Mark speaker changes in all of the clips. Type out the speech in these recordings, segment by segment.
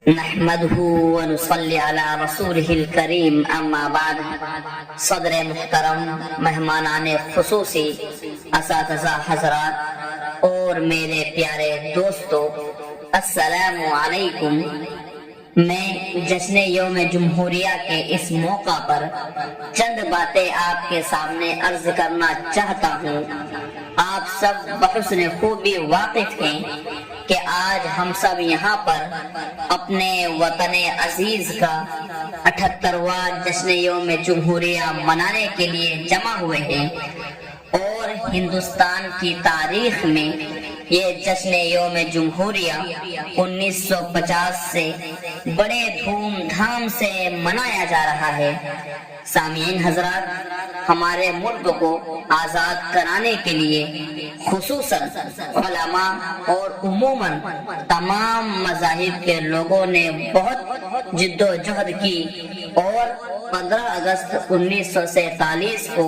Speaker 1: نحمده ونصلي على رسوله الکریم اما بعد۔ صدر محترم، مہمانان خصوصی، اساتذہ حضرات اور میرے پیارے دوستو، السلام علیکم۔ میں جشن یوم جمہوریہ کے اس موقع پر چند باتیں آپ کے سامنے عرض کرنا چاہتا ہوں۔ آپ سب بحسن خوبی واقف ہیں کہ آج ہم سب یہاں پر اپنے وطن عزیز کا 78واں جشن یوم جمہوریہ منانے کے لیے جمع ہوئے ہیں، اور ہندوستان کی تاریخ میں یہ جشن یوم جمہوریہ 1950 سے بڑے دھوم دھام سے منایا جا رہا ہے۔ سامعین حضرات، ہمارے ملک کو آزاد کرانے کے لیے خصوصاً علماء اور عموماً تمام مذاہب کے لوگوں نے بہت جد و جہد کی، اور 15 اگست 1947 کو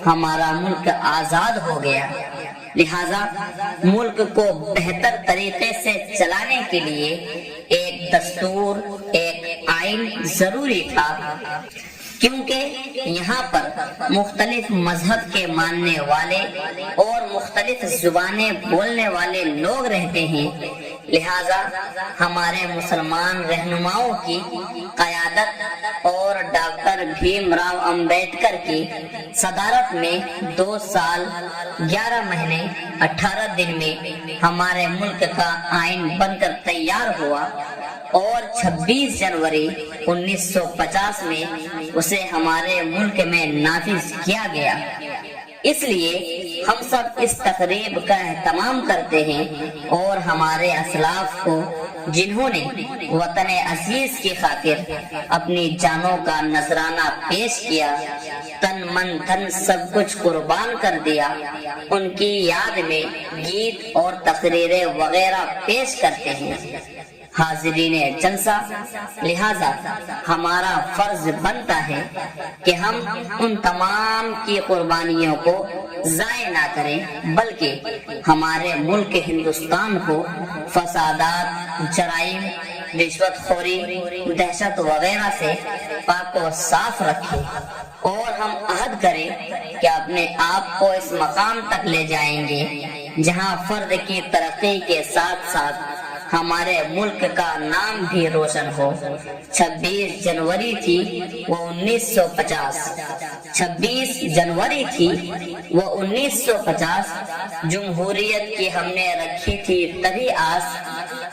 Speaker 1: ہمارا ملک آزاد ہو گیا۔ لہذا ملک کو بہتر طریقے سے چلانے کے لیے ایک دستور، ایک آئین ضروری تھا، کیونکہ یہاں پر مختلف مذہب کے ماننے والے اور مختلف زبانیں بولنے والے لوگ رہتے ہیں۔ لہذا ہمارے مسلمان رہنماؤں کی قیادت اور ڈاکٹر بھیم راؤ امبیڈکر کی صدارت میں 2 سال 11 مہینے 18 دن میں ہمارے ملک کا آئین بن کر تیار ہوا، اور 26 جنوری 1950 میں اسے ہمارے ملک میں نافذ کیا گیا۔ اس لیے ہم سب اس تقریب کا اہتمام کرتے ہیں، اور ہمارے اسلاف کو، جنہوں نے وطن عزیز کی خاطر اپنی جانوں کا نذرانہ پیش کیا، تن من دھن سب کچھ قربان کر دیا، ان کی یاد میں گیت اور تقریریں وغیرہ پیش کرتے ہیں۔ حاضرین جلسہ، لہذا ہمارا فرض بنتا ہے کہ ہم ان تمام کی قربانیوں کو ضائع نہ کریں، بلکہ ہمارے ملک ہندوستان کو فسادات، جرائم، رشوت خوری، دہشت وغیرہ سے پاک و صاف رکھیں، اور ہم عہد کریں کہ اپنے آپ کو اس مقام تک لے جائیں گے جہاں فرد کی ترقی کے ساتھ ساتھ ہمارے ملک کا نام بھی روشن ہو۔ 26 جنوری تھی وہ 1950، 26 جنوری تھی وہ 1950، جمہوریت کی ہم نے رکھی تھی تبھی آس،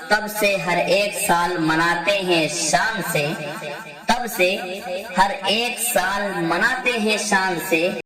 Speaker 1: تب سے ہر ایک سال مناتے ہیں شان سے، تب سے ہر ایک سال مناتے ہیں شان سے۔